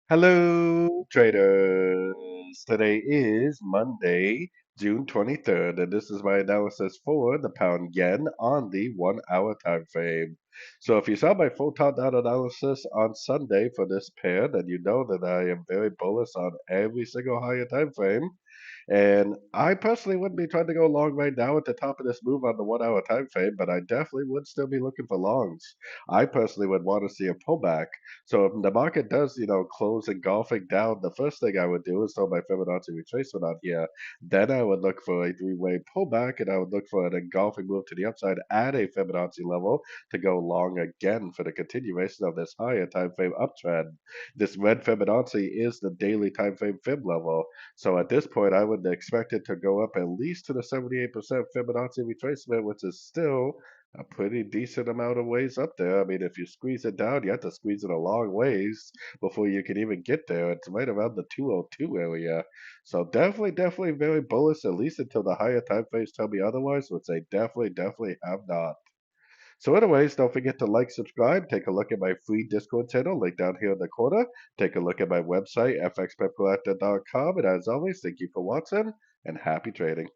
Hello, traders. Today is Monday, June 23rd, and this is my analysis for the pound yen on the 1 hour time frame. So, if you saw my full countdown analysis on Sunday for this pair, then you know that I am very bullish on every single higher time frame. And I personally wouldn't be trying to go long right now at the top of this move on the 1 hour time frame, but I definitely would still be looking for longs. I personally would want to see a pullback. So if the market does, close engulfing down, the first thing I would do is throw my Fibonacci retracement on here. Then I would look for a three-way pullback, and I would look for an engulfing move to the upside at a Fibonacci level to go long again for the continuation of this higher time frame uptrend. This red Fibonacci is the daily time frame fib level. So at this point, I would expect it to go up at least to the 78% Fibonacci retracement, which is still a pretty decent amount of ways up there. I mean, if you squeeze it down, you have to squeeze it a long ways before you can even get there. It's right around the 202 area. So definitely very bullish, at least until the higher time frames tell me otherwise, which they definitely have not. So anyways, don't forget to like, subscribe, take a look at my free Discord channel, link down here in the corner. Take a look at my website, fxpipcollector.com. And as always, thank you for watching and happy trading.